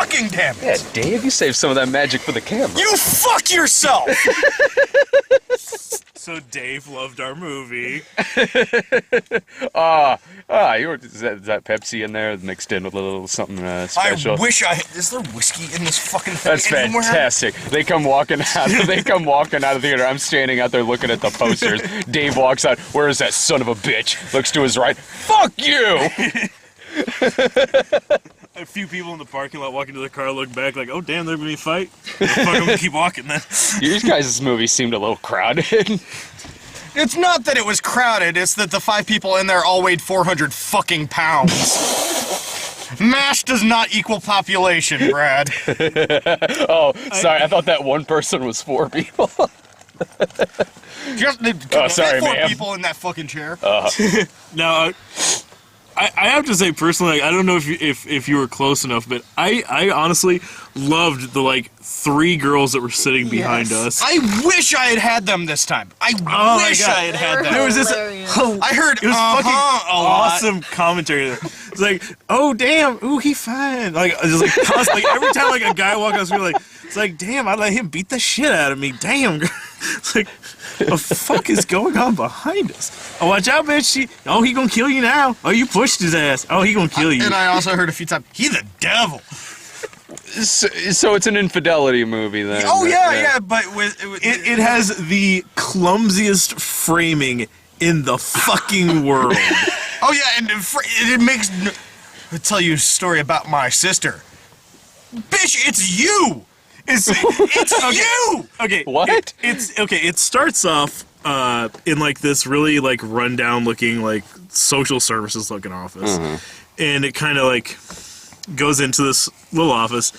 fucking damn it! Yeah, Dave, you saved some of that magic for the camera. You fuck yourself! So Dave loved our movie. Is that Pepsi in there mixed in with a little something special? I wish is there whiskey in this fucking thing That's anywhere? fantastic. They come walking out. They come walking out of the theater. I'm standing out there looking at the posters. Dave walks out. Where is that son of a bitch? Looks to his right. Fuck you! A few people in the parking lot walking to their car look back like, oh damn, they're gonna be a fight. Well, fuck, I'm gonna keep walking then. You guys' movie seemed a little crowded. It's not that it was crowded, it's that the 5 people in there all weighed 400 fucking pounds. Mass does not equal population, Brad. Oh, sorry. I thought that one person was 4 people. Just sorry, 4 ma'am. people in that fucking chair. Now, I have to say personally, I don't know if you were close enough, but I honestly loved the 3 girls that were sitting behind us. I wish I had them this time. I wish I had them. There was this. I heard It was fucking a lot. awesome commentary. It's like, oh damn, ooh he fine. Just constantly, every time a guy walked up to me, it's like, damn, I let him beat the shit out of me. Damn, it's like, the fuck is going on behind us? Oh, watch out, bitch. He gonna kill you now. Oh, you pushed his ass. Oh, he gonna kill you. And I also heard a few times, he the devil. So it's an infidelity movie then. Oh yeah, but It has the clumsiest framing in the fucking world. Oh yeah, and it makes. I'll tell you a story about my sister. Bitch, it's you. It's Okay. you. Okay. What? It's okay. It starts off in this really rundown looking social services looking office, and it kind of goes into this little office.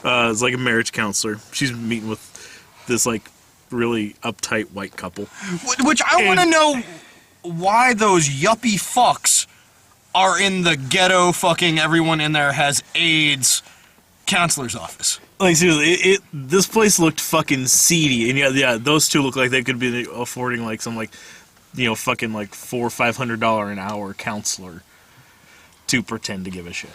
It's like a marriage counselor. She's meeting with this really uptight white couple. Which I want to know why those yuppie fucks are in the ghetto fucking everyone in there has AIDS counselor's office. Seriously, this place looked fucking seedy, and yeah, those two look like they could be affording some fucking $400 or $500 an hour counselor to pretend to give a shit.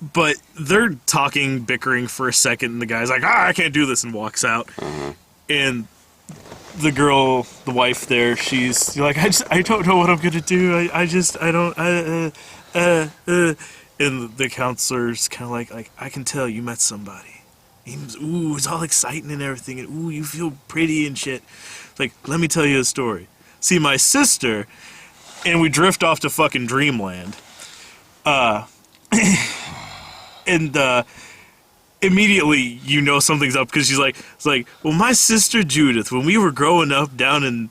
But they're talking, bickering for a second, and the guy's like, I can't do this, and walks out. And the girl, the wife there, she's like, I don't know what I'm gonna do. I don't. And the counselor's kind of like, I can tell you met somebody. It's all exciting and everything, and ooh, you feel pretty and shit. Let me tell you a story. See, my sister, and we drift off to fucking dreamland. And immediately you know something's up because she's well, my sister Judith, when we were growing up down in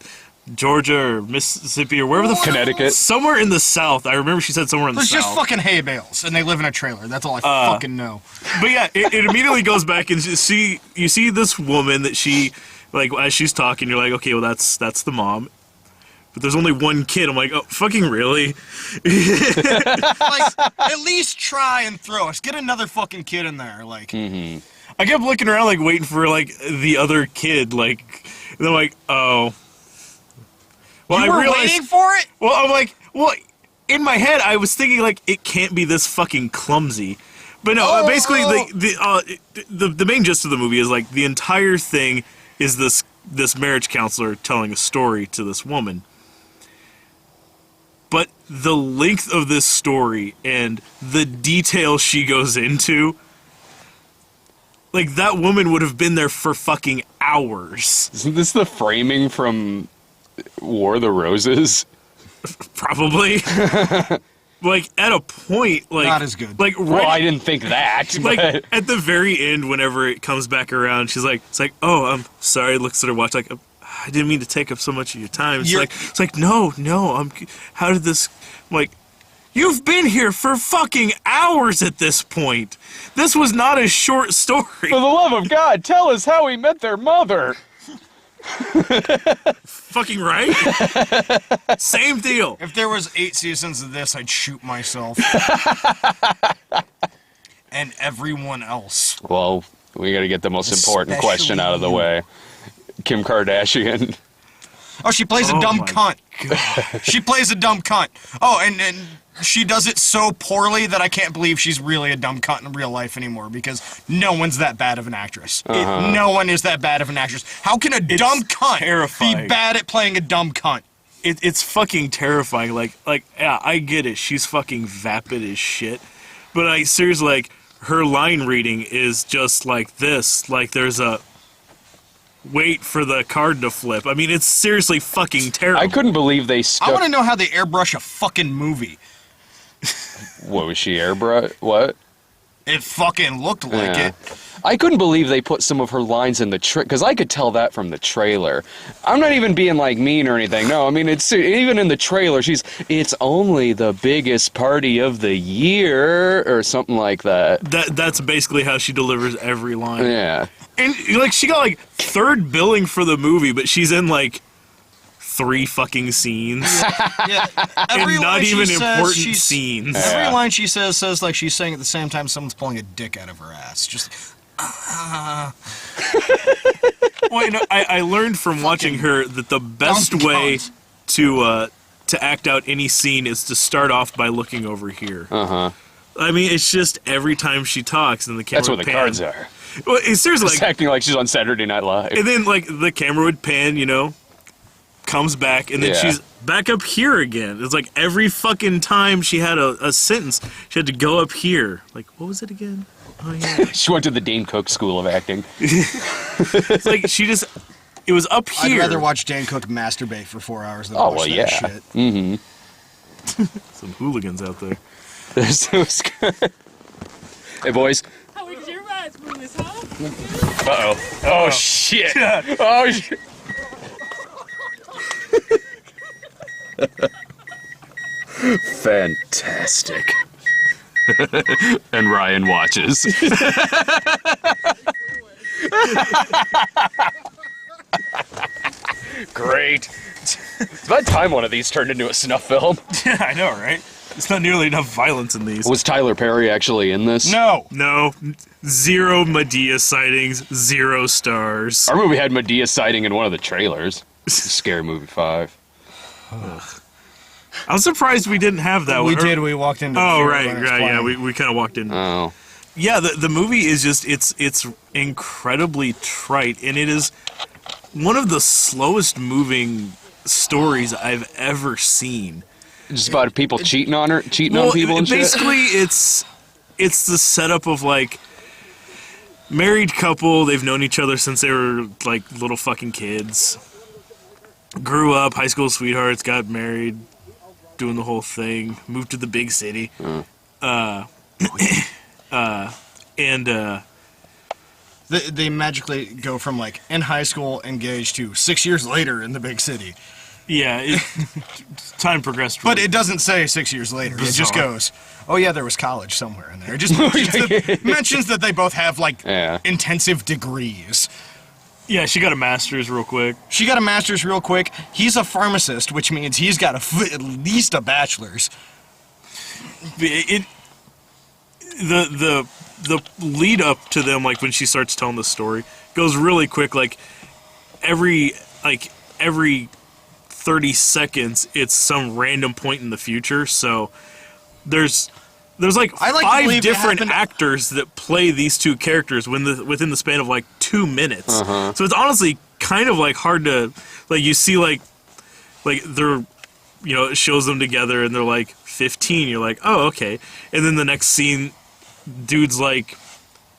Georgia or Mississippi or wherever the Connecticut, somewhere in the South. I remember she said somewhere in the South. There's just fucking hay bales, and they live in a trailer. That's all I fucking know. But yeah, it immediately goes back and you see this woman that she as she's talking, you're like, okay, well that's the mom. But there's only one kid. I'm like, oh, fucking really? At least try and throw us. Get another fucking kid in there. I kept looking around, waiting for the other kid. And I'm like, oh. Well, You were waiting for it? Well, I'm like, in my head, I was thinking it can't be this fucking clumsy. But no, basically the main gist of the movie is the entire thing is this marriage counselor telling a story to this woman. But the length of this story and the detail she goes into, that woman would have been there for fucking hours. Isn't this the framing from War of the Roses? Probably. At a point, not as good. Well, I didn't think that. But at the very end, whenever it comes back around, she's oh, I'm sorry. Looks at her watch, I didn't mean to take up so much of your time. It's no, how did this, you've been here for fucking hours at this point. This was not a short story. For the love of God, tell us how he met their mother. Fucking right? Same deal. If there was 8 seasons of this, I'd shoot myself. And everyone else. Well, we gotta get the most important question out of the way. Kim Kardashian. Oh, she plays a dumb cunt. God. She plays a dumb cunt. Oh, and she does it so poorly that I can't believe she's really a dumb cunt in real life anymore, because no one's that bad of an actress. No one is that bad of an actress. How can a dumb cunt terrifying. be bad at playing a dumb cunt? It's fucking terrifying. Like, yeah, I get it. She's fucking vapid as shit. But I seriously, like, her line reading is just like this. Like, there's a wait for the card to flip. I mean, it's seriously fucking terrible. I couldn't believe they I stuck. want to know how they airbrush a fucking movie. What was she airbrush? What? It fucking looked like Yeah. it. I couldn't believe they put some of her lines in the because I could tell that from the trailer. I'm not even being like mean or anything. No, I mean it's even in the trailer. It's only the biggest party of the year or something like that. That's basically how she delivers every line. Yeah. And, like, she got, like, third billing for the movie, but she's in, like, 3 fucking scenes. Yeah, every And not line she even says, important she's- scenes. Yeah. Every line she says like she's saying at the same time someone's pulling a dick out of her ass. Just Well, you know, I learned from watching her that the best dumb way cunt. to act out any scene is to start off by looking over here. Uh-huh. I mean, it's just every time she talks and the camera That's where the pan. cards are. Well, it's seriously, She's like, acting like she's on Saturday Night Live. and then, like, the camera would pan, you know, comes back, and then Yeah. she's back up here again. It's like every fucking time she had a sentence, she had to go up here. Like, what was it again? Oh, yeah. She went to the Dane Cook School of Acting. It's like she just, it was up I'd here. rather watch Dan Cook masturbate for 4 hours than Oh, watch well, that yeah. shit. Some hooligans out there. There's those. Hey, boys. How was your rides, Willis, huh? Uh-oh. Oh, shit. Oh, shit. Fantastic. And Ryan watches. Great. It's about time one of these turned into a snuff film. Yeah, I know, right? There's not nearly enough violence in these. Was Tyler Perry actually in this? No. No, 0 Medea sightings, 0 stars. Our movie had Medea sighting in one of the trailers. Scary Movie 5. I'm surprised we didn't have that We one. did. We walked into. the Oh, theater right, when it was right, yeah, playing. we kind of walked in. Oh. Yeah, the movie is just, it's incredibly trite, and it is one of the slowest moving stories I've ever seen. Just about people cheating on people and shit? basically, it's the setup of, like, married couple, they've known each other since they were, like, little fucking kids. Grew up, high school sweethearts, got married, doing the whole thing, moved to the big city. They magically go from like in high school engaged to 6 years later in the big city. Yeah, time progressed. But really- it doesn't say 6 years later. It just Bizarre. goes, oh yeah, there was college somewhere in there. It just mentions that they both have like Yeah. intensive degrees. Yeah, she got a master's real quick. She got a master's real quick. He's a pharmacist, which means he's got at least a bachelor's. The lead up to them, like when she starts telling the story, goes really quick. Like every 30 seconds, it's some random point in the future. So there's like I like to 5 believe it different happened- actors that play these 2 characters within the span of like 2 minutes. So it's honestly kind of like hard to, like, you see like they're, you know, it shows them together and they're like 15. You're like, oh, okay. And then the next scene, dude's like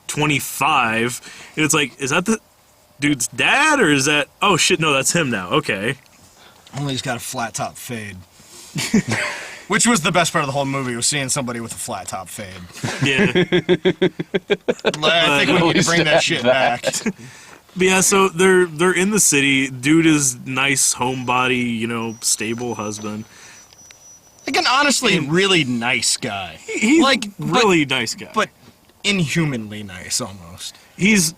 25. And it's like, is that the dude's dad or is that, oh shit, no, that's him now. Okay. Only he's got a flat top fade. Which was the best part of the whole movie, was seeing somebody with a flat top fade. Yeah. I think we need to least bring that had shit that. back. But yeah, so they're in the city. Dude is nice homebody, you know, stable husband. Like an honestly really nice guy. He's Like, really nice guy. But inhumanly nice almost. He's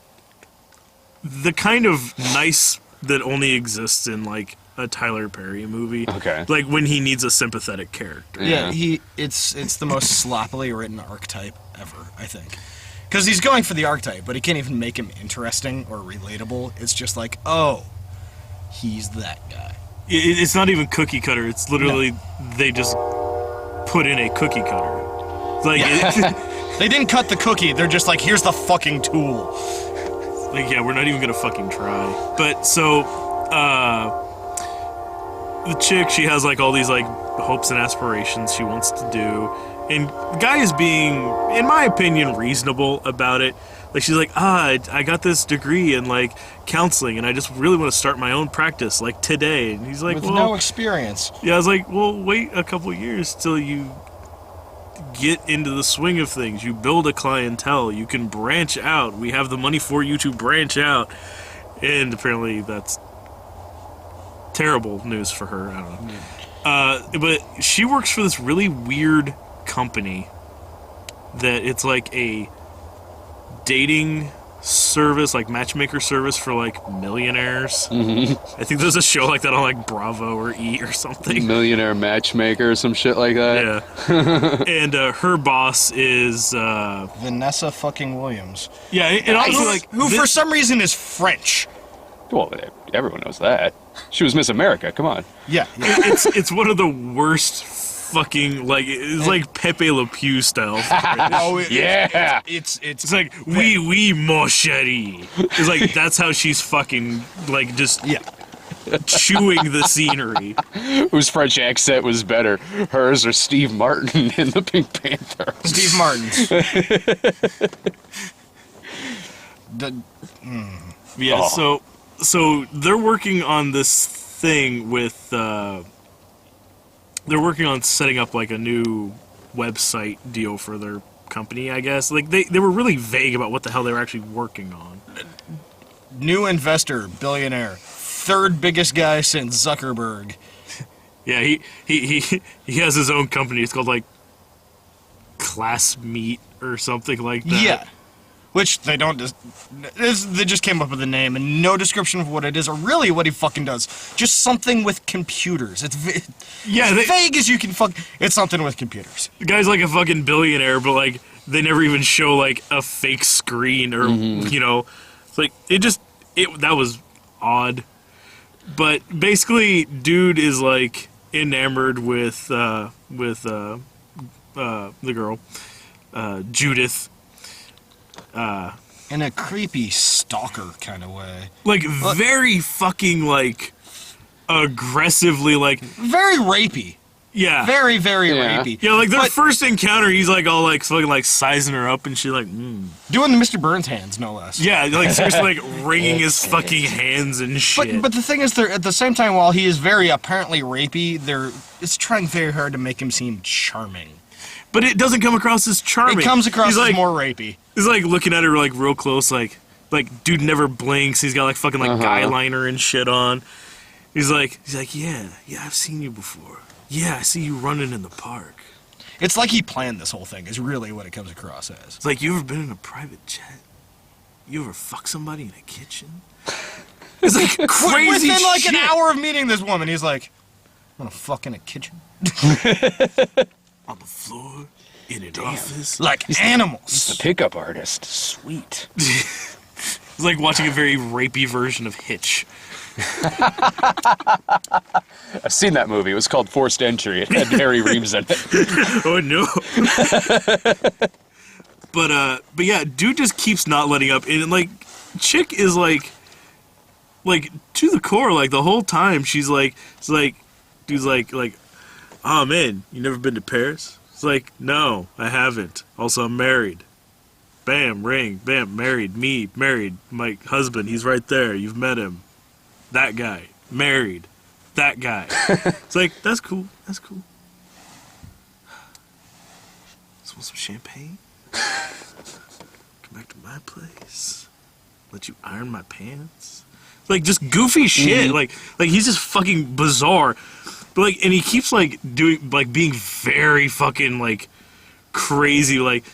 the kind of nice that only exists in like a Tyler Perry movie. Okay. Like when he needs a sympathetic character. Yeah, it's the most sloppily written archetype ever, I think. Because he's going for the archetype, but he can't even make him interesting or relatable. It's just like, oh, he's that guy. It's not even cookie cutter. It's literally they just put in a cookie cutter. It's like, They didn't cut the cookie. They're just like, here's the fucking tool. like, yeah, we're not even gonna fucking try. But so, the chick, she has like all these like hopes and aspirations she wants to do, and the guy is being, in my opinion, reasonable about it. Like, she's like, I got this degree in like counseling, and I just really want to start my own practice like today. And he's like, With well, no experience. yeah. I was like, well, wait a couple years till you get into the swing of things. You build a clientele. You can branch out. We have the money for you to branch out. And apparently that's terrible news for her. I don't know. But she works for this really weird company that it's like a dating service, like matchmaker service for like millionaires. I think there's a show like that on like Bravo or E or something. Millionaire matchmaker or some shit like that. Yeah. And her boss is Vanessa fucking Williams. yeah, and also like who for some reason is French. Well, everyone knows that. She was Miss America. Come on. Yeah. it's one of the worst fucking, like, it's like Pepe Le Pew style. Oh, Yeah. It's like oui mon chéri. It's like that's how she's fucking like just Yeah. chewing the scenery. Whose French accent was better, hers or Steve Martin in the Pink Panther? Steve Martin's. Yeah, Oh. so they're working on this thing with they're working on setting up like a new website deal for their company, I guess. Like they were really vague about what the hell they were actually working on. New investor, billionaire, third biggest guy since Zuckerberg. Yeah, he has his own company. It's called like Class Meet or something like that. Yeah. Which they don't just. They just came up with a name and no description of what it is or really what he fucking does. Just something with computers. It's Yeah, as they- vague as you can fuck. It's something with computers. The guy's like a fucking billionaire, but like they never even show like a fake screen or you know, it's like that was odd. But basically, dude is like enamored with the girl, Judith. In a creepy stalker kind of way. Like very fucking like aggressively like Very rapey. yeah. Very, very Yeah. rapey. Yeah, like their But first encounter, he's like all like fucking like sizing her up and shit, like, doing the Mr. Burns hands, no less. yeah, like seriously, like wringing his fucking hands and shit. But the thing is, they're at the same time, while he is very apparently rapey, it's trying very hard to make him seem charming. But it doesn't come across as charming. It comes across He's as like, more rapey. He's like looking at her like real close, like dude never blinks. He's got like fucking like guy liner and shit on. He's like, yeah, I've seen you before. Yeah, I see you running in the park. It's like he planned this whole thing. Is really what it comes across as. It's like, you ever been in a private jet? You ever fuck somebody in a kitchen? It's like crazy Within like shit. an hour of meeting this woman, he's like, "I'm gonna fuck in a kitchen On the floor, in an office. like The animals." pickup artist. Sweet. It's like watching a very rapey version of Hitch. I've seen that movie. It was called Forced Entry. It had Harry Reeves in it. Oh no. But yeah, dude just keeps not letting up, and like, chick is like to the core, like the whole time she's like, it's like, dude's like, oh man, you never been to Paris? It's like, no, I haven't. Also, I'm married. Bam, ring, bam, married, me, married, my husband, he's right there, you've met him. That guy, married, that guy. It's like, that's cool, that's cool. Just want some champagne? Come back to my place. Let you iron my pants. Like just goofy shit. Like he's just fucking bizarre. But like, and he keeps like doing like being very fucking like crazy. Like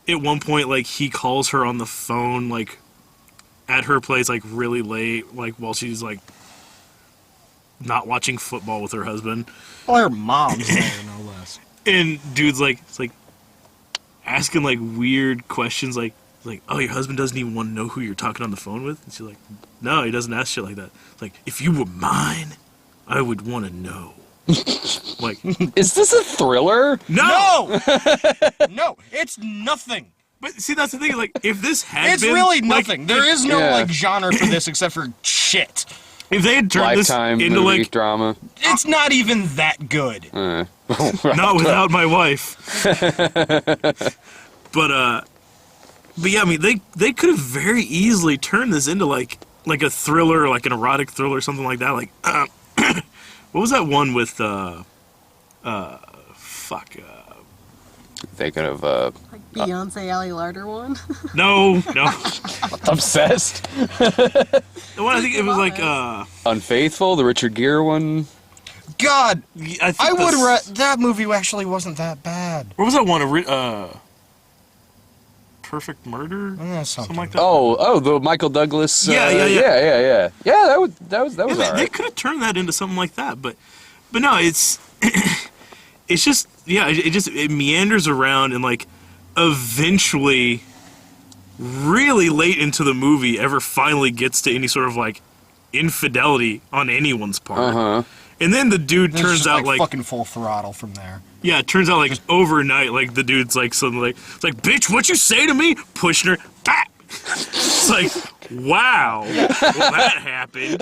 at one point, like he calls her on the phone like at her place like really late, like while she's like not watching football with her husband. Well, her mom's there, no less. And dude's like, it's like asking like weird questions, like like, oh, your husband doesn't even want to know who you're talking on the phone with? And she's like, no, he doesn't ask shit like that. It's like, if you were mine, I would want to know. Like, Is this a thriller? no! No, it's nothing. But see, that's the thing. Like, if this had It's been really like, nothing. There is no Yeah. like genre for this except for shit. if they had turned Lifetime this into movie like drama. It's not even that good. not without my wife. But yeah, I mean, they could have very easily turned this into like a thriller, like an erotic thriller, something like that. Like, what was that one with Thinking of Like Beyonce Ali Larder one. no, Obsessed, the one I think it was like Unfaithful, the Richard Gere one. God, I think I would that's- that movie actually wasn't that bad. What was that one? Perfect Murder, something like that. Oh, the Michael Douglas. Yeah. Yeah. That was Yeah, they alright. could have turned that into something like that, but no, it's it's just it meanders around and like eventually, really late into the movie, ever finally gets to any sort of like infidelity on anyone's part. And then the dude It's turns just, out like fucking full throttle from there. yeah, it turns out like overnight, like the dude's like suddenly like, it's like, bitch, what you say to me? Pushing her, bap! It's like, wow, well, that happened.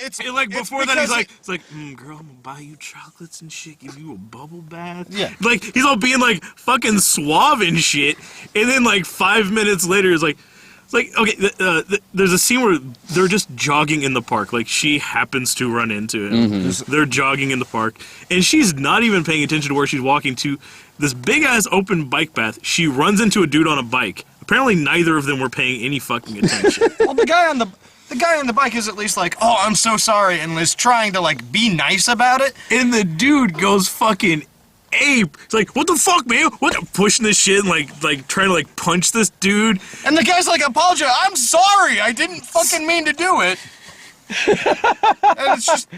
It's And, like it's before that, he's because like, it's like, girl, I'm gonna buy you chocolates and shit, give you a bubble bath. Yeah. Like he's all being like fucking suave and shit, and then like 5 minutes later, it's like, okay, there's a scene where they're just jogging in the park. Like she happens to run into him. They're jogging in the park, and she's not even paying attention to where she's walking to. This big ass open bike path. She runs into a dude on a bike. Apparently, neither of them were paying any fucking attention. well, the guy on the bike is at least like, oh, I'm so sorry, and is trying to like be nice about it. And the dude goes fucking ape. It's like, what the fuck, man? What? Pushing this shit and like trying to like punch this dude. And the guy's like, apologize. I'm sorry. I didn't fucking mean to do it. And it's just,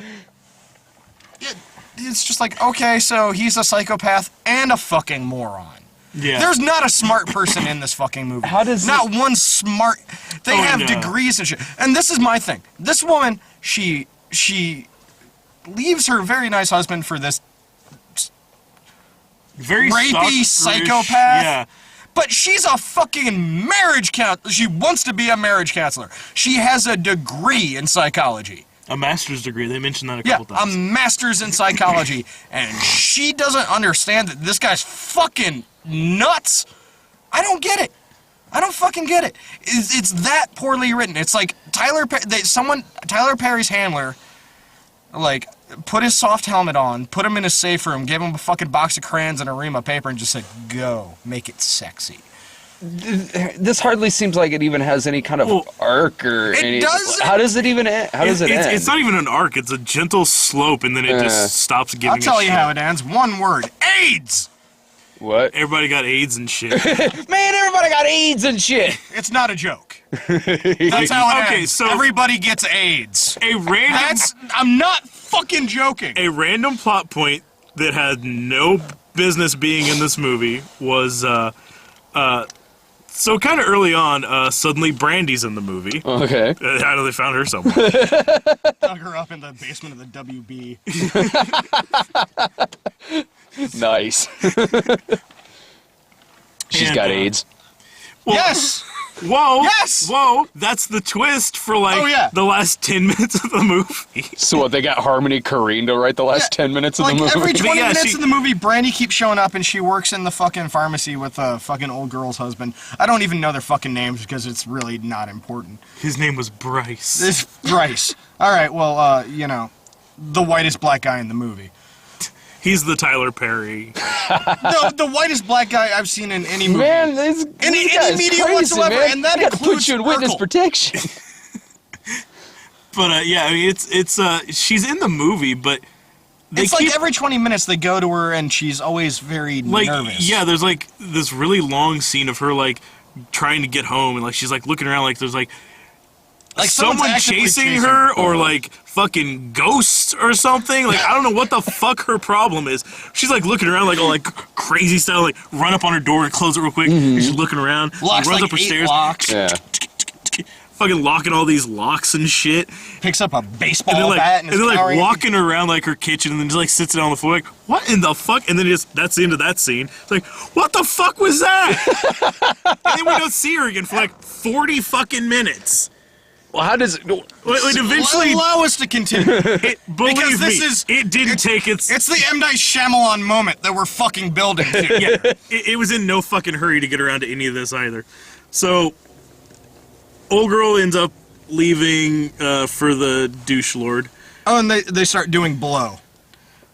it's just like, okay, so he's a psychopath and a fucking moron. Yeah. There's not a smart person in this fucking movie. How does not one smart? They Oh, have no. degrees and shit. And this is my thing. This woman, she leaves her very nice husband for this Very rapey stalkerish, psychopath. Yeah. But she's a fucking marriage counselor. She wants to be a marriage counselor. She has a degree in psychology. A master's degree. They mentioned that a Yeah, couple a times. master's in psychology. And she doesn't understand that this guy's fucking nuts. I don't get it. I don't fucking get it. It's that poorly written. It's like Tyler Perry's handler, like, put his soft helmet on, put him in his safe room, gave him a fucking box of crayons and a ream of paper, and just said, go, make it sexy. This hardly seems like it even has any kind of Well, arc or it any. doesn't. How does it even end? How does it end? It's not even an arc. It's a gentle slope, and then it just stops giving I'll tell a you shit. how it ends. One word. AIDS! What? Everybody got AIDS and shit. Man, everybody got AIDS and shit. It's not a joke. That's how it Okay, ends. so- Everybody gets AIDS. I'm not fucking joking. A random plot point that had no business being in this movie was so kind of early on. Suddenly, Brandy's in the movie. Okay. How do they found her somewhere? Dug her up in the basement of the WB. Nice. She's And, got AIDS. Well, Yes! Whoa! Yes! Whoa! That's the twist for like Oh, yeah. the last 10 minutes of the movie. So what? They got Harmony Korine to write the last 10 minutes of Like, the movie. every 20 yeah, minutes she- in the movie, Brandy keeps showing up and she works in the fucking pharmacy with a fucking old girl's husband. I don't even know their fucking names because it's really not important. His name was Bryce. This Bryce. Alright, well, you know, the whitest black guy in the movie. He's the Tyler Perry. The whitest black guy I've seen in any movie. Man, this Any guy's media crazy, whatsoever, man. and that We gotta includes put you in witness Urkel. protection. But yeah, I mean, it's she's in the movie, but they It's keep like every 20 minutes they go to her and she's always very like nervous. yeah. There's like this really long scene of her like trying to get home, and like she's like looking around, like there's like Like someone's someone actively chasing her or like fucking ghosts or something. Like I don't know what the fuck her problem is. She's like looking around like all like crazy style, like run up on her door and close it real quick. And she's looking around, Locks runs like up her 8 stairs, locks. Yeah. fucking locking all these locks and shit. Picks up a baseball And then like, bat and is powering- walking around like her kitchen, and then just like sits down on the floor, like, what in the fuck? And then that's the end of that scene. It's like, what the fuck was that? And then we don't see her again for like 40 fucking minutes. Well, how does it? Like, eventually, allow us to continue. believe because this me, is- it didn't take its. It's the M. Night Shyamalan moment that we're fucking building to. Yeah, it was in no fucking hurry to get around to any of this either. So, old girl ends up leaving for the douche lord. Oh, and they start doing blow.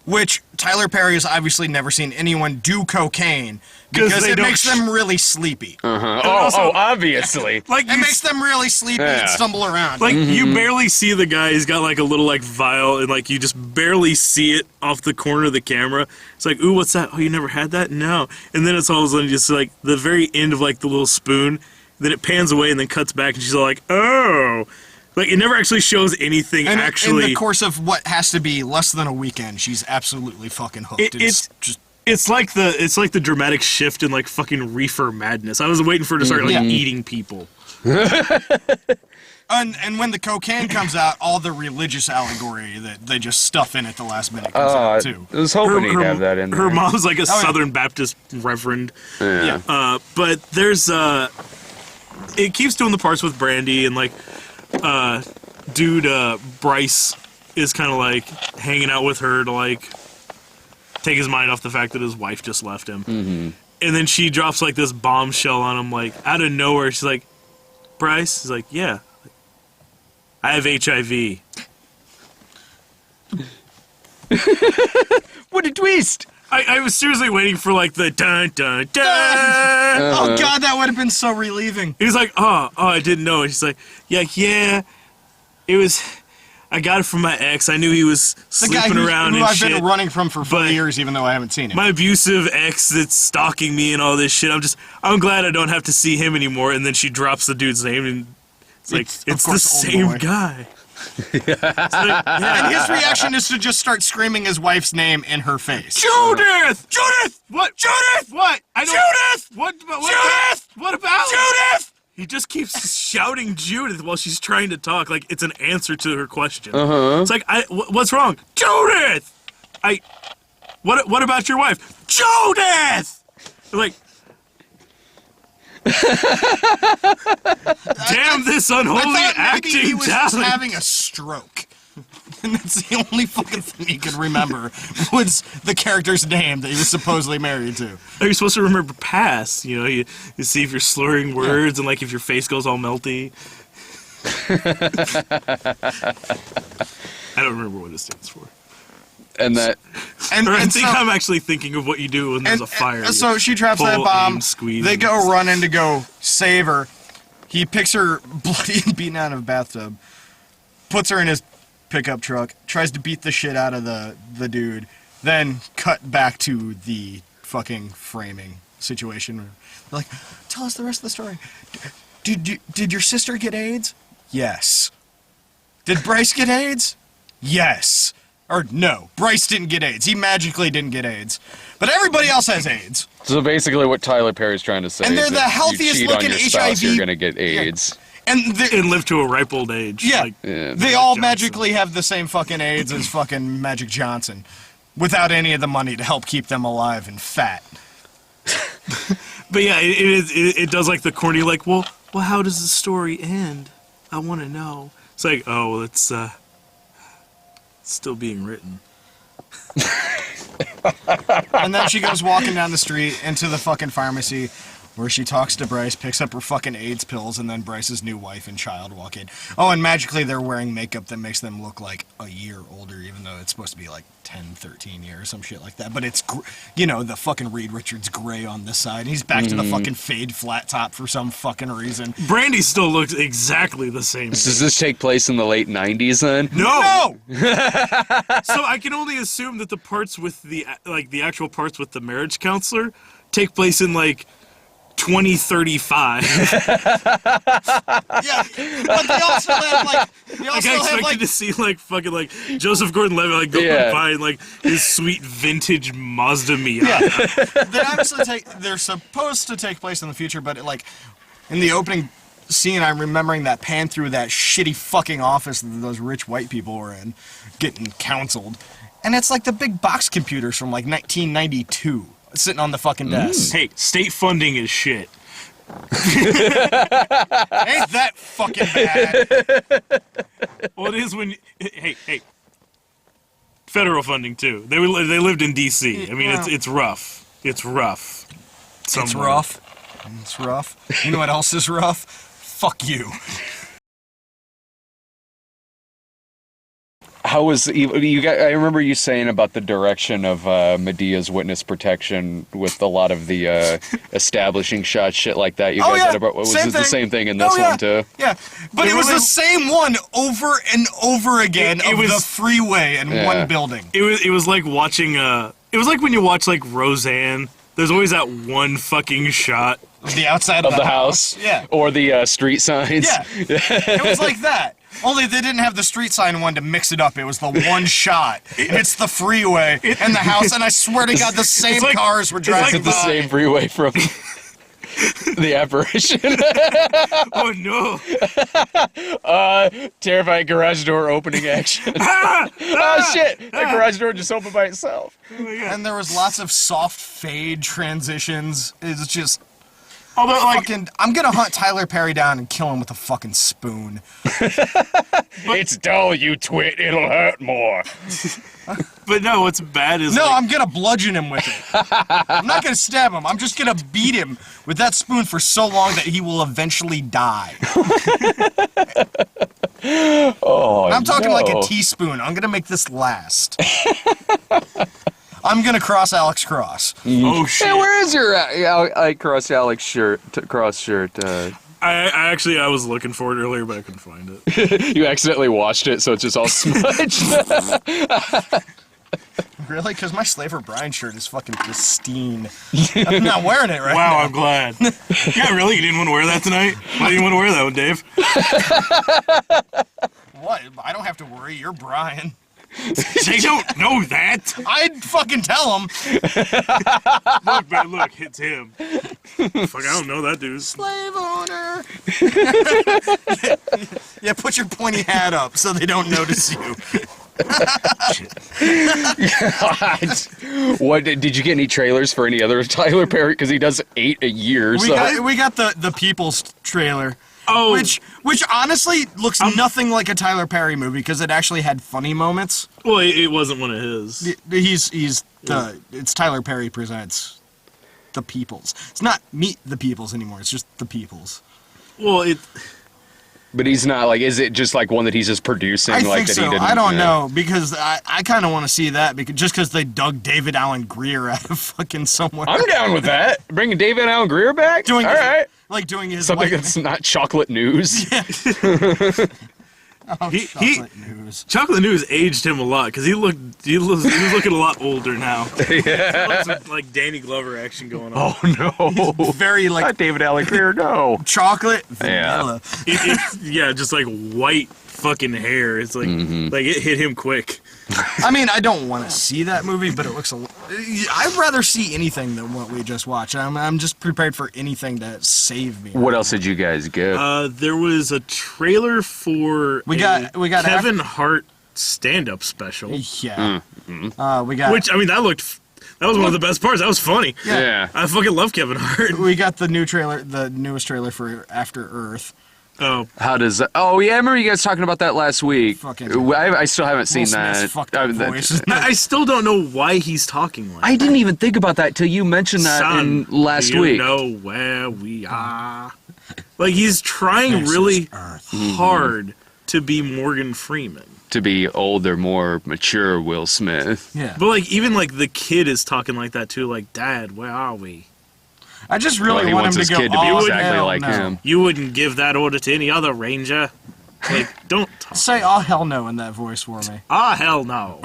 Which Tyler Perry has obviously never seen anyone do cocaine because they it don't makes them really sleepy. Oh, obviously. Like It makes them really sleepy Yeah. and stumble around. Like you barely see the guy. He's got like a little like vial, and like you just barely see it off the corner of the camera. It's like, ooh, what's that? Oh, you never had that? No. And then it's all of a sudden just like the very end of like the little spoon. Then it pans away and then cuts back, and she's all like, oh. Like it never actually shows anything and actually. in the course of what has to be less than a weekend, she's absolutely fucking hooked. It's just It's like the dramatic shift in like fucking reefer madness. I was waiting for her to start like Yeah. eating people. and when the cocaine comes out, all the religious allegory that they just stuff in at the last minute comes out too. I was hoping he'd have that in there. Her mom's like a yeah. Southern Baptist reverend. Yeah. But there's it keeps doing the parts with Brandy and like Bryce is kind of like hanging out with her to like take his mind off the fact that his wife just left him. Mm-hmm. And then she drops like this bombshell on him like out of nowhere. She's like, Bryce? He's like, yeah. I have HIV. What a twist! I was seriously waiting for like the dun dun dun. Oh god, that would have been so relieving. He's like, oh, I didn't know. And she's like, yeah, it was. I got it from my ex. I knew he was The guy sleeping around who and I've shit. been running from for 4 but- years, even though I haven't seen him. My abusive ex that's stalking me and all this shit. I'm glad I don't have to see him anymore. And then she drops the dude's name and it's like, It's, of it's the course, old same boy. guy. It's like, yeah. And his reaction is to just start screaming his wife's name in her face. Judith! Judith! What? Judith! What? I don't, Judith! What? Judith! What about? Judith! He just keeps shouting Judith while she's trying to talk, like it's an answer to her question. It's like, what's wrong? Judith! What about your wife? Judith! Like, damn this unholy I thought acting maybe he was just talent. having a stroke. And that's the only fucking thing he could remember was the character's name that he was supposedly married to. You're supposed to remember past, you know, you see if you're slurring words and like if your face goes all melty. I don't remember what it stands for. And that. And, Or I and think so, I'm actually thinking of what you do when there's a fire. and so she traps that Pull, bomb. aim, squeeze, They and- go running to go save her. He picks her bloody and beaten out of a bathtub, puts her in his pickup truck, tries to beat the shit out of the dude, then cut back to the fucking framing situation. They're like, tell us the rest of the story. Did your sister get AIDS? Yes. Did Bryce get AIDS? Yes. Or no, Bryce didn't get AIDS. He magically didn't get AIDS. But everybody else has AIDS. So basically, what Tyler Perry's trying to say And they're is the that healthiest you cheat looking on your spouse, HIV you're gonna get AIDS. And and live to a ripe old age. yeah, Like, Yeah. they all Johnson. magically have the same fucking AIDS as fucking Magic Johnson, without any of the money to help keep them alive and fat. but yeah, it does like the corny, like, well, how does the story end? I want to know. It's like, oh, well, it's still being written. And then she goes walking down the street into the fucking pharmacy, where she talks to Bryce, picks up her fucking AIDS pills, and then Bryce's new wife and child walk in. Oh, and magically they're wearing makeup that makes them look like a year older, even though it's supposed to be like 10, 13 years, some shit like that. But it's, the fucking Reed Richards gray on this side. He's back to the fucking fade flat top for some fucking reason. Brandy still looks exactly the same. Does this take place in the late 90s then? No! No! So I can only assume that the parts with the actual parts with the marriage counselor take place in like 2035. Yeah, but they also have like I expected to see like fucking like Joseph Gordon-Levitt like go Yeah. and buy like his sweet vintage Mazda Miata. they obviously they're supposed to take place in the future, but like in the opening scene, I'm remembering that pan through that shitty fucking office that those rich white people were in, getting counseled, and it's like the big box computers from like 1992 sitting on the fucking desk. Hey, state funding is shit. Ain't that fucking bad? Well, it is when hey, federal funding too. They lived in D.C. I mean, Yeah. it's rough. It's rough. It's Somewhere. rough. It's rough. You know what else is rough? Fuck you. How was you got? I remember you saying about the direction of Medea's witness protection with a lot of the establishing shots, shit like that. You guys had about was Same it the thing. same thing in this Oh, yeah. one too? Yeah, but it was the same one over and over again It of was- the freeway in Yeah. one building. It was like watching it was like when you watch like Roseanne. There's always that one fucking shot. The outside Of the house, Yeah. or the street signs. Yeah. It was like that. Only they didn't have the street sign one to mix it up. It was the one shot. And it's the freeway and the house, and I swear to God, the same like- cars were it's driving like the by. same freeway from the apparition. Oh no! Terrifying garage door opening action. Oh shit! That garage door just opened by itself. And there was lots of soft fade transitions. It's just Although like fucking. I'm gonna hunt Tyler Perry down and kill him with a fucking spoon. It's dull, you twit. It'll hurt more. But no, what's bad is No, like, I'm gonna bludgeon him with it. I'm not gonna stab him. I'm just gonna beat him with that spoon for so long that he will eventually die. Oh, I'm talking like a no. teaspoon. I'm gonna make this last. I'm gonna cross Alex Cross. oh shit. Hey, where is your cross Alex shirt? Cross shirt. I was looking for it earlier, but I couldn't find it. You accidentally washed it, so it's just all smudged. Really? Because my Slaver Brian shirt is fucking pristine. I'm not wearing it right Wow, now. I'm glad. Yeah, really? You didn't want to wear that tonight? Why didn't you want to wear that one, Dave? What? I don't have to worry. You're Brian. They don't know that. I'd fucking tell him. Look, man, look, it's him. Fuck, I don't know that dude. Slave owner. Yeah, put your pointy hat up so they don't notice you. What did you get any trailers for any other Tyler Perry? Because he does 8 a year. We So got the People's trailer. Oh, Which honestly looks nothing like a Tyler Perry movie because it actually had funny moments. well, it wasn't one of his. It's Tyler Perry presents The Peoples. It's not Meet the Peoples anymore. It's just The Peoples. Well, but he's not like. Is it just like one that he's just producing? I like think that so. he didn't. I don't know because I kind of want to see that because they dug David Allen Greer out of fucking somewhere. I'm down with that. Bringing David Allen Greer back. doing all his, right. like doing his Something like, that's not chocolate news. chocolate news. Chocolate News aged him a lot because he was looking a lot older now. Yeah. Lots of, like Danny Glover action going on. Oh no. Very like Not David Allen Greer. No. chocolate vanilla. Yeah, just like white fucking hair. It's like like it hit him quick. I mean, I don't want to see that movie, but it looks I'd rather see anything than what we just watched. I'm just prepared for anything to save me. What else did you guys get? There was a trailer for We got Kevin Hart stand-up special, Yeah. We got which I mean that was one of the best parts. That was funny. yeah. I fucking love Kevin Hart. we got the newest trailer for After Earth. Oh, How does that? Oh yeah, I remember you guys talking about that last week. Fucking- I still haven't seen Will Smith's that. fucked up that- voice. I still don't know why he's talking like. I didn't even think about that till you mentioned that Son, in last do you week. know where we are? Like he's trying This really is Earth. hard to be Morgan Freeman. To be older, more mature Will Smith. Yeah. But like even like the kid is talking like that too. Like, Dad, where are we? I just Well, really he want wants him his to go. kid to be "Oh, exactly hell like no." him. You wouldn't give that order to any other ranger. Like, don't talk. Say "oh hell no" in that voice for me. Ah, hell no.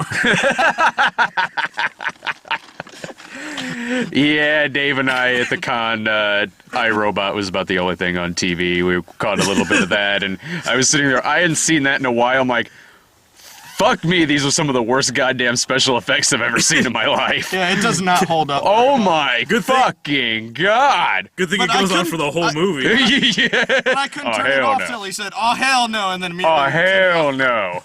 Yeah, Dave and I at the con, iRobot was about the only thing on TV. We caught a little bit of that, and I was sitting there. I hadn't seen that in a while. I'm like, fuck me, these are some of the worst goddamn special effects I've ever seen in my life. Yeah, it does not hold up. Oh my Good thing- fucking god. Good thing But it I goes on couldn't- for the whole movie. Yeah. But I couldn't Oh, turn it hell off no. till he said, "Oh hell no," and then immediately. Oh hell no.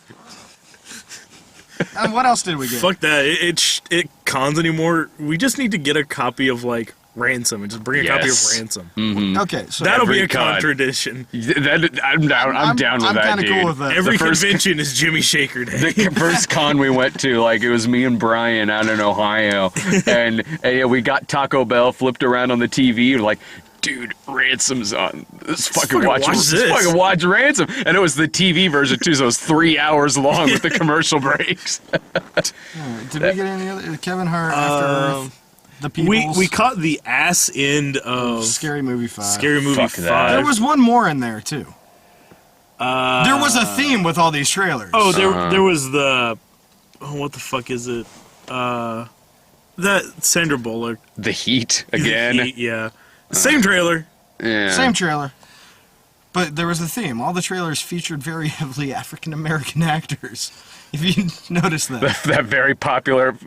And what else did we get? Fuck that. It cons anymore. We just need to get a copy of like Ransom and just bring a copy of Yes. Ransom. Okay, so That'll be Every a con. contradiction. I'm down. I'm down with I'm that, kinda dude. cool with that. Every The first- convention is Jimmy Shaker Day. The first con we went to, like, it was me and Brian out in Ohio, and yeah, we got Taco Bell flipped around on the TV, like, dude, Ransom's on. Let's fucking watch this. Let's fucking watch Ransom. And it was the TV version too, so it was 3 hours long with the commercial breaks. Did we get any other Kevin Hart after Earth? The Peoples? We caught the ass end of Scary Movie 5. Scary Movie Fuck 5. that. There was one more in there too. There was a theme with all these trailers. Oh, there was the what the fuck is it? That Sandra Bullock The Heat again. yeah. Same trailer. Yeah. Same trailer. But there was a theme. All the trailers featured very heavily African American actors. If you notice that. That very popular,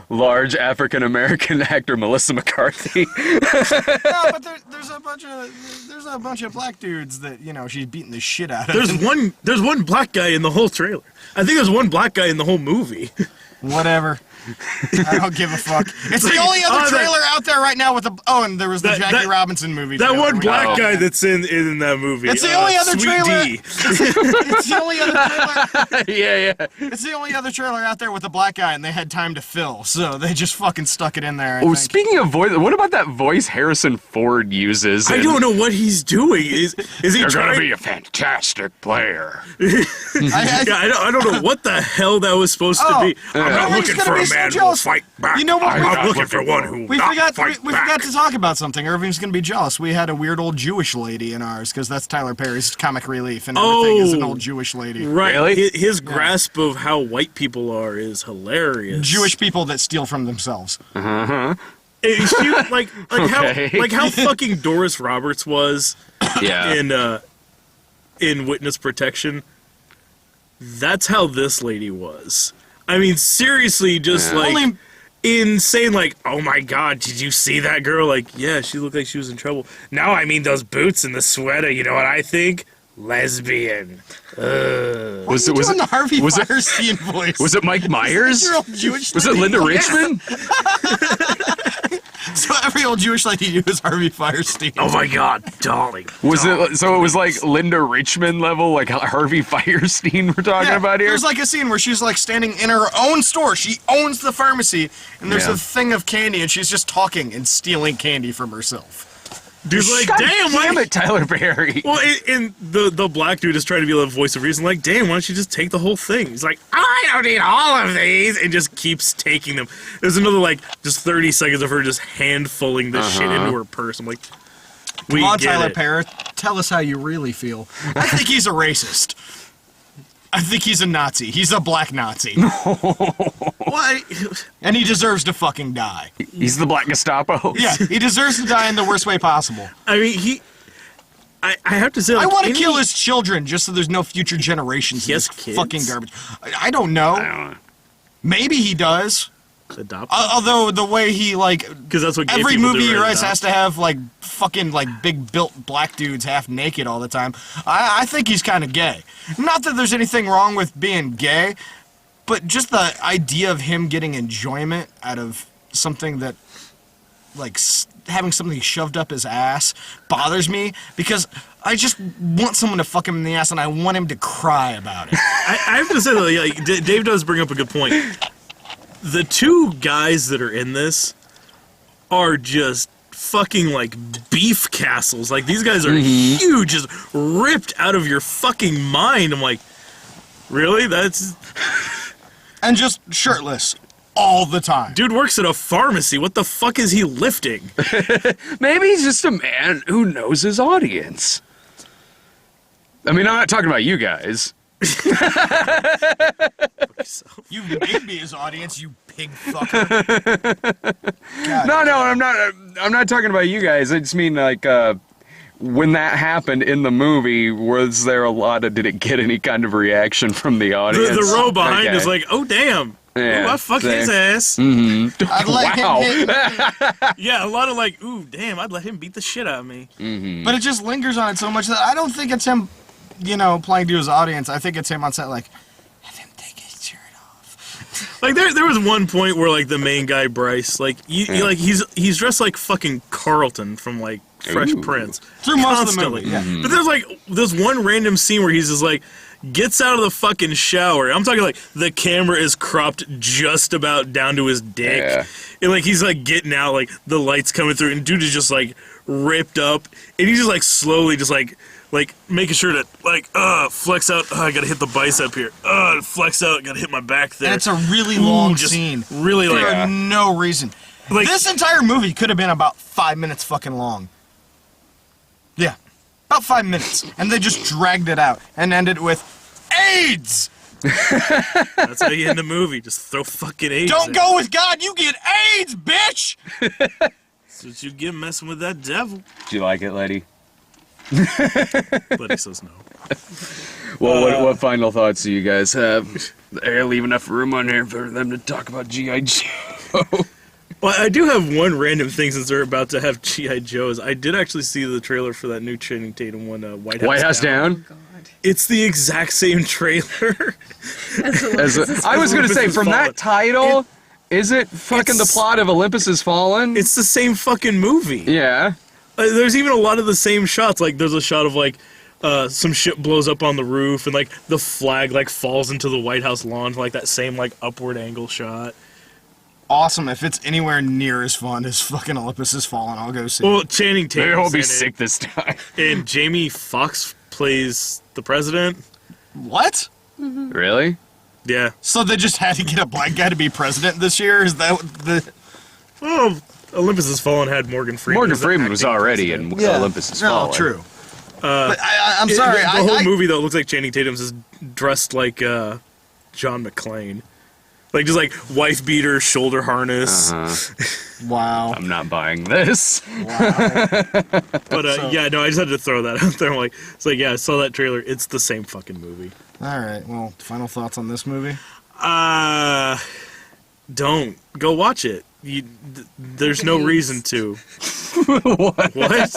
large African American actor Melissa McCarthy. No, but there's a bunch of black dudes that, you know, she's beating the shit out of. There's one black guy in the whole trailer. I think there's one black guy in the whole movie. Whatever. I don't give a fuck. It's the like, only other oh, that- trailer out there right now with the. Oh, and there was the That- Jackie that- Robinson movie. That trailer one we black got. guy that's in that movie. It's the only other Sweet trailer. D. It's the only other trailer. yeah. It's the only other trailer out there with a black guy, and they had time to fill, so they just fucking stuck it in there. I Oh, think. speaking of voice, what about that voice Harrison Ford uses? I in- don't know what he's doing. Is he You're trying? gonna be a fantastic player. Yeah, I don't know what the hell that was supposed to be. I'm not Everybody's looking gonna for be a so man who will jealous. fight back. You know what? I'm looking for one who will We not forgot. fight We back. forgot to talk about something. Irving's gonna be jealous. We had a weird old Jewish lady in ours because that's Tyler Perry's comic relief, and everything is an Oh. old Jewish lady. Right. Really? His grasp of how white people are is hilarious. Jewish people that steal from themselves. Like Okay. how fucking Doris Roberts was Yeah. in Witness Protection. That's how this lady was. I mean, seriously, just Yeah. like Only- insane. Like, oh my god, did you see that girl? Like, yeah, she looked like she was in trouble. Now, I mean, those boots and the sweater. You know what I think? Lesbian. Was it? Was doing it? the Harvey was it- Firestein voice? Was it Mike Myers? Your old Jewish Was it lady? Linda Richmond? So every old Jewish lady knew was Harvey Firestein. Oh my god, darling. Was it? So it was like Linda Richmond level, like Harvey Firestein we're talking about here. There's like a scene where she's like standing in her own store. She owns the pharmacy, and there's Yeah. a thing of candy, and she's just talking and stealing candy from herself. Dude's like, God damn, damn why? it, Tyler Perry. Well, and the black dude is trying to be the voice of reason. Like, damn, why don't you just take the whole thing? He's like, I don't need all of these, and just keeps taking them. There's another like just 30 seconds of her just handfulling the shit into her purse. I'm like, we Come on, get Tyler it. Perry, tell us how you really feel. I think he's a racist. I think he's a Nazi. He's a black Nazi. Why? And he deserves to fucking die. He's the Black Gestapo. Yeah, he deserves to die in the worst way possible. I mean, I have to say, like, I want to any- kill his children just so there's no future generations He of has this kids? fucking garbage. I don't know. I don't know. Maybe he does. adopt Although the way he like because that's what gay every people movie do, he right? writes has Adopt. to have like fucking like big built black dudes half naked all the time. I think he's kind of gay. Not that there's anything wrong with being gay, but just the idea of him getting enjoyment out of something that like having something shoved up his ass bothers me because I just want someone to fuck him in the ass and I want him to cry about it. I have to say though, like, Dave does bring up a good point. The two guys that are in this are just fucking like beef castles. Like these guys are huge, just ripped out of your fucking mind. I'm like, really? That's And just shirtless all the time. dude works at a pharmacy. What the fuck is he lifting? Maybe he's just a man who knows his audience. I mean, I'm not talking about you guys. You made me his audience, you pig fucker. God. No, I'm not talking about you guys. I just mean like when that happened in the movie, was there did it get any kind of reaction from the audience? The row behind Okay. is like, oh damn. Yeah, Ooh, I fuck same. his ass. I'd let Wow. him hit, Yeah, a lot of like, ooh, damn, I'd let him beat the shit out of me. but it just lingers on it so much that I don't think it's him, playing to his audience. I think it's him on set like, have him take his shirt off. Like there was one point where like the main guy Bryce, like like he's dressed like fucking Carlton from like Fresh Ooh. Prince Through most of the constantly. movie, yeah. But there's like this one random scene where he's just like gets out of the fucking shower. I'm talking like the camera is cropped just about down to his dick. Yeah. And like he's like getting out, like the lights coming through, and dude is just like ripped up, and he's just like slowly just like making sure to like flex out. I gotta hit the bicep here. Flex out. Gotta hit my back there. And it's a really long just scene. Really like For no reason. Like- This entire movie could have been about 5 minutes fucking long. Yeah. About 5 minutes. And they just dragged it out and ended with AIDS! that's how you end the movie. Just throw fucking AIDS. Don't in. go with God, you get AIDS, bitch! That's what you get messing with that devil. Do you like it, lady? But he says no. Well, what final thoughts do you guys have? They're leave enough room on here for them to talk about G.I. Joe. Well, I do have one random thing since they're about to have G.I. Joes. I did actually see the trailer for that new Channing Tatum one, White House Down. God. It's the exact same trailer. I was gonna Olympus say Has from Fallen. that title, is it fucking the It's- plot of Olympus Has Fallen? It's the same fucking movie. Yeah. There's even a lot of the same shots. Like there's a shot of like some shit blows up on the roof and like the flag like falls into the White House lawn, like that same like upward angle shot. Awesome. If it's anywhere near as fun as fucking Olympus Has Fallen, I'll go see it. Well, Channing Maybe Tatum I'll be sick this time. and Jamie Foxx plays the president. What? Really? Yeah. So they just had to get a black guy to be president this year? Is that what the... Well, Olympus Has Fallen had Morgan Freeman. Morgan as the Freeman was acting already president. in Olympus Has Fallen. No, true. But I'm sorry. The I, whole I, movie though looks like Channing Tatum's is dressed like John McClane, like just like wife beater, shoulder harness. Wow. I'm not buying this. But So- yeah, no, I just had to throw that out there. I'm like, it's like yeah, I saw that trailer. It's the same fucking movie. All right. Well, final thoughts on this movie? Don't go watch it. There's no reason to. What?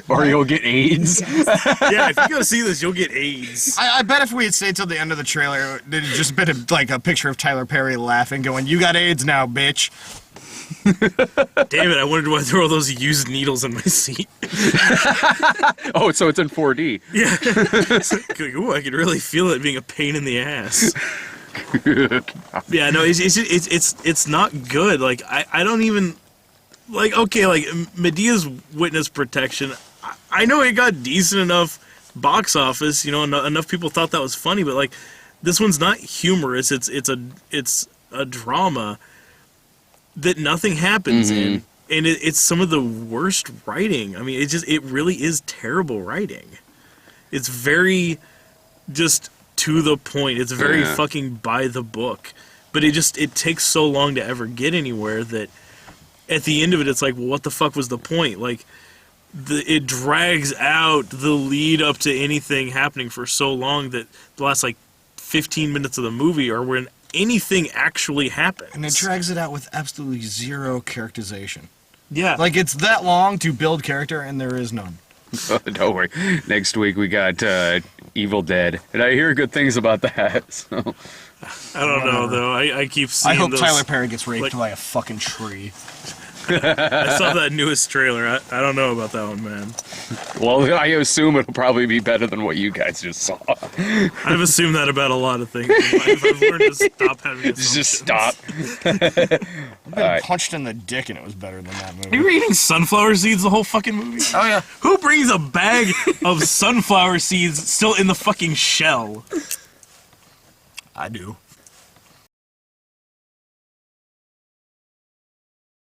Or you'll get AIDS. Yeah, if you go see this, you'll get AIDS. I bet if we had stayed till the end of the trailer, it'd just been like a picture of Tyler Perry laughing, going, "You got AIDS now, bitch." Damn it! I wondered why there were all those used needles in my seat. Oh, so it's in 4D. Yeah. It's like, ooh, I could really feel it being a pain in the ass. Yeah, no, it's not good. Like I don't even like. Okay, like Medea's Witness Protection. I know it got decent enough box office. You know, enough people thought that was funny. But like, this one's not humorous. It's a drama that nothing happens in, and it's some of the worst writing. I mean, it really is terrible writing. It's very just to the point. It's very Yeah. fucking by the book. But it takes so long to ever get anywhere that at the end of it, it's like, well, what the fuck was the point? Like, it drags out the lead up to anything happening for so long that the last like 15 minutes of the movie are when anything actually happens. And it drags it out with absolutely zero characterization. Yeah. Like it's that long to build character, and there is none. Don't worry. Next week we got Evil Dead, and I hear good things about that. So. I don't know though. I keep seeing I hope those. Tyler Perry gets raped like- by a fucking tree. I saw that newest trailer. I don't know about that one, man. Well, I assume it'll probably be better than what you guys just saw. I've assumed that about a lot of things in life. I've learned to stop having assumptions. Just stop. I've been Alright. punched in the dick, and it was better than that movie. You were eating sunflower seeds the whole fucking movie? Oh yeah. Who brings a bag of sunflower seeds still in the fucking shell? I do.